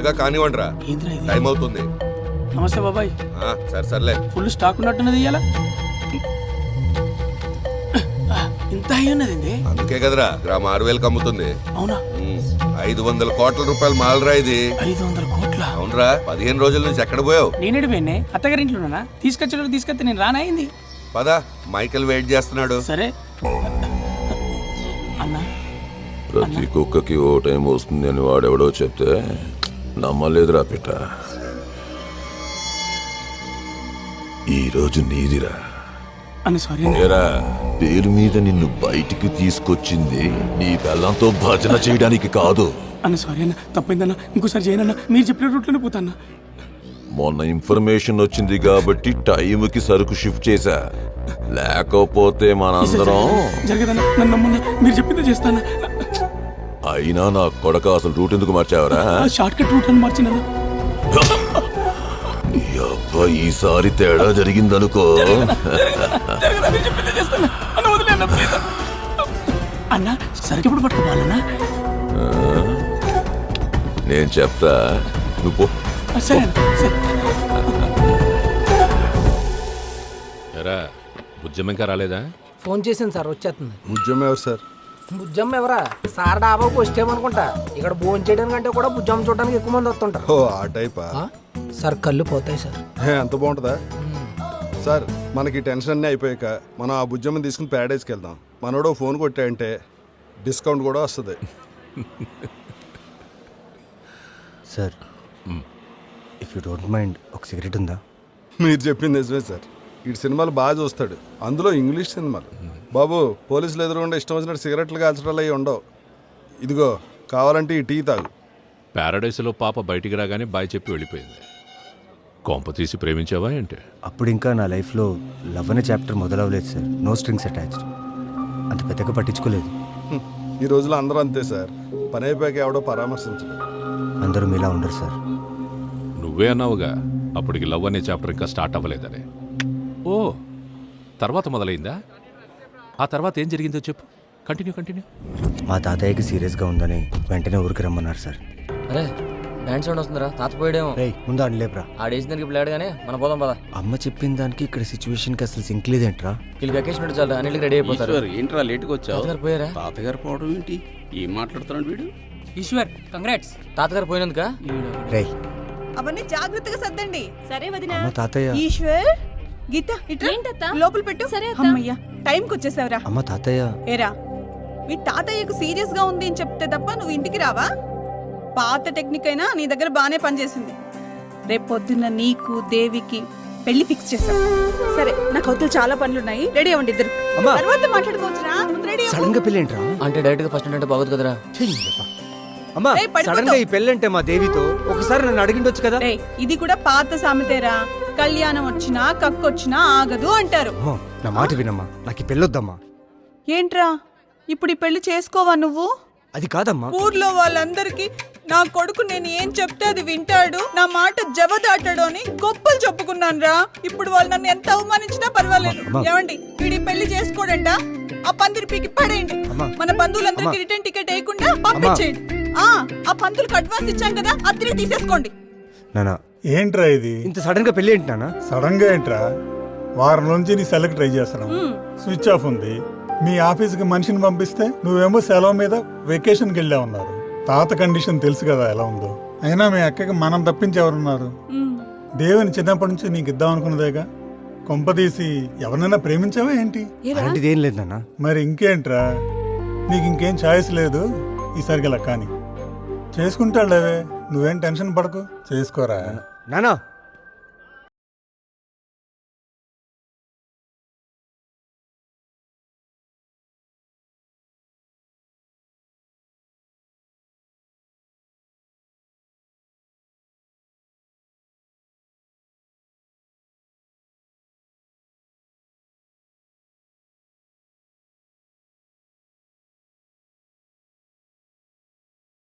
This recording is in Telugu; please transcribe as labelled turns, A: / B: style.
A: త్వరగా కానివ్వండిరా, టైం అవుతుంది.
B: నమస్తే బాబాయ్.
A: సరే సర్లే.
B: ఫుల్ స్టాక్ ఉన్నట్టున్నది ఇయ్యాల. ఇంత అయి ఉన్నది.
A: అందుకే కదరా గ్రామ 6,000కి అమ్ముతుంది.
B: అవునా?
A: 500 కోట్ల రూపాయలు మాలరా ఇది.
B: 500 కోట్ల?
A: అవునరా. 15 రోజుల నుంచి ఎక్కడ పోయావు?
B: నేనేడు పోయినే, అత్తగారింట్లోనా. తీసుకొస్తే నేను రానయింది.
A: పదా, మైకేల్ వెయిట్ చేస్తున్నాడు.
B: సరే అన్నా.
C: ప్రతి కుక్కకి ఓ టైం వస్తుంది అని వాడెవడో చెప్తే నమ్మలేదురా పిట్ట. ఈరోజు నీదిరా. ఏరా, పేరు మీద నిన్ను బయటికి తీసుకొచ్చింది నీ బెల్లంతో భజన చేయడానికి కాదు.
B: అన్న సారీ అన్న, తప్పైందన్న, ఇంకోసారి చేయనన్నా. మీరు చెప్పిన రూట్లోనే పోతాన్నా.
C: మొన్న ఇన్ఫర్మేషన్ వచ్చింది కాబట్టి టైంకి సరుకు షిఫ్ట్ చేశా. లేకపోతే మనందరం
B: జరగదన్నా, నన్ను నమ్మన్నా, మీరు చెప్పిందే చేస్తానా.
C: అయినా నా కొడక అసలు రూట్ ఎందుకు మార్చావరా?
B: షార్ట్ కట్ రూట్ అని మార్చినా.
C: నీ అబ్బా, ఈసారి తేడా జరిగిందనుకో.
B: అన్నా సరికి ఎప్పుడు పట్టుకోవాలన్నా?
C: నేను చెప్తా, నువ్వు
B: సరే.
D: ఎరా, బుజ్జమ్మ ఇంకా రాలేదా?
E: ఫోన్ చేశాను సార్, వచ్చేస్తుంది.
A: బుజ్జమ్మ ఎవరు సార్?
E: బుజ్జమ్మ ఎవరా? సార్ డాబాకు వచ్చేమనుకుంటా. ఇక్కడ భోజనం చేయడానికంటే కూడా బుజ్జమ్మ చూడడానికి ఎక్కువ మంది వస్తుంటారు.
A: ఓ ఆ టైపా?
E: సార్ కళ్ళు పోతాయి సార్.
A: అంత బాగుంటుందా సార్? మనకి టెన్షన్ అన్నీ అయిపోయాక మనం ఆ బుజ్జమ్మని తీసుకుని ప్యారడైజ్కి వెళ్దాం. మనోడు ఫోన్ కొట్టాయంటే డిస్కౌంట్ కూడా వస్తుంది.
F: Sir, if you don't mind, ఒక సిగరెట్ ఉందా?
A: మీరు చెప్పింది నిజమే సార్. ఈ సినిమాలు బాగా చూస్తాడు, అందులో ఇంగ్లీష్ సినిమాలు. బాబు, పోలీసులు ఎదురుగుండా ఇష్టం వచ్చినట్టు సిగరెట్లు కాల్చడాలు అవి ఉండవు. ఇదిగో, కావాలంటే ఈ టీ తాగు.
D: ప్యారడైస్లో పాప బయటికి రాగానే బాయ్ చెప్పి వెళ్ళిపోయింది. కొంప తీసి ప్రేమించావా ఏంటి?
F: అప్పుడు ఇంకా నా లైఫ్లో లవ్ అనే చాప్టర్ మొదలవలేదు సార్. No strings attached. అంత పెద్దగా పట్టించుకోలేదు.
A: ఈ రోజులో అందరూ అంతే సార్. పని అయిపోయాక ఎవడో పరామర్శించడు.
F: అందరూ మీలా ఉండరు సార్.
D: నువ్వే అన్నావుగా అప్పటికి లవ్ అనే చాప్టర్ ఇంకా స్టార్ట్ అవ్వలేదని. ఓ, తర్వాత మొదలైందా? ఆ తర్వాత ఏం జరిగిందో చెప్పు. కంటిన్యూ.
F: మా తాతయ్యకి సీరియస్గా ఉందని వెంటనే ఊరికి రమ్మన్నారు సార్.
E: అరే, బ్యాండ్ సౌండ్ వస్తుందిరా, తాత పోయాడేమో.
F: రేయ్, ముందు లేపురా.
E: ఆడేసిన దానికి ఇప్పుడు లేడు కానీ మన పోదాం పద.
F: అమ్మ చెప్పిన దానికి ఇక్కడ సిచ్యువేషన్కి అసలు సింక్ లేదేంట్రా?
E: వీళ్ళు వెకేషన్ పెట్టి చాలు, అన్నిటికి రెడీ అయిపోతారు.
G: ఏంట్రా లేట్గా వచ్చావు?
E: తాతగారు పోయారా?
G: తాతగారు పోవడం ఏంటి? ఏం మాట్లాడుతున్నాడు వీడు?
B: ఈశ్వర్, కంగ్రాట్స్.
E: తాతగారు పోయినందుక?
F: రేయ్,
H: అవన్నీ జాగ్రత్తగా సర్దండి. సరే వదినా.
F: అమ్మ తాతయ్య.
H: ఈశ్వర్, గీత ఇట్లా లోపల పెట్టు. సరే అమ్మయ్యా, టైంకి వచ్చేసావురా.
F: అమ్మ తాతయ్య.
H: ఏరా, మీ తాతయ్యకు సీరియస్ గా ఉంది అని చెప్తే తప్ప నువ్వు ఇంటికి రావా? పాత టెక్నిక్ అయినా నీ దగ్గర బానే పనిచేసింది. రేపు పొద్దున్న నీకు దేవికి పెళ్లి ఫిక్స్ చేసావు. సరే, నాకు అవతల చాలా పనులున్నాయి. రెడీ అవ్వండి ఇద్దరు. తర్వాత మాట్లాడుకోవచ్చురా. రెడీ
F: సడన్ గా పెళ్ళి ఏంట్రా?
E: అంటే డైరెక్ట్ గా ఫస్ట్ అంటే బాగోదు కదరా.
F: అమ్మా, సడన్ గా ఈ పెళ్ళంటే మా దేవితో ఒకసారి నన్ను అడిగిండొచ్చు కదా.
H: ఇది కూడా పాత సామెతేరా. కళ్యాణం వచ్చినా కక్కొచ్చినా ఆగదు అంటారు.
F: నా మాట వినమ్మా, నాకు ఈ పెళ్ళొద్దమ్మా.
H: ఏంట్రా, ఇప్పుడు ఈ పెళ్లి చేసుకోవా నువ్వు?
F: అది కాదమ్మా.
H: ఊర్లో వాళ్ళందరికీ నా కొడుకు నేను ఏం చెప్తే అది వింటాడు, నా మాట జవదాటాడు అని గొప్పలు చెప్పుకున్నాను రా. ఇప్పుడు వాళ్ళు నన్ను ఎంత అవమానించినా పర్వాలేదు. ఏమండి, వీడి పెళ్లి చేసుకోడంట. ఆ పందిరి పీకి పడేయండి. మన బంధువులందరికీ రిటర్న్ టికెట్ వేయకుండా పంపించేయండి. ఆ పంతులకు అడ్వాన్స్ ఇచ్చాం కదా, అది తిరిగి తీసేసుకోండి.
F: నానా,
I: ఏంట్రా ఇది?
F: ఇంత సడన్ గా పెళ్లి ఏంటి నానా?
I: సడన్ గా ఏంట్రా? వారం నుంచి నీ సెల్కి ట్రై చేస్తున్నాం, స్విచ్ ఆఫ్ ఉంది. మీ ఆఫీస్కి మనిషిని పంపిస్తే నువ్వేమో సెలవు మీద వెకేషన్కి వెళ్ళా ఉన్నారు. తాత కండిషన్ తెలుసు కదా ఎలా ఉందో. అయినా మీ అక్కకి మనం తప్పించి ఎవరున్నారు? దేవుని చిన్నప్పటి నుంచి నీకు ఇద్దాం అనుకున్నదేగా. కొంపదీసి ఎవరినైనా ప్రేమించావా ఏంటి?
F: అలాంటిది ఏం లేదు నాన్న.
I: మరి ఇంకేంట్రా, నీకు ఇంకేం ఛాయిస్ లేదు. ఈసారికి ఇలా కానీ చేసుకుంటాడులేవే, నువ్వేం టెన్షన్ పడకు, చేసుకోరా.
F: నానా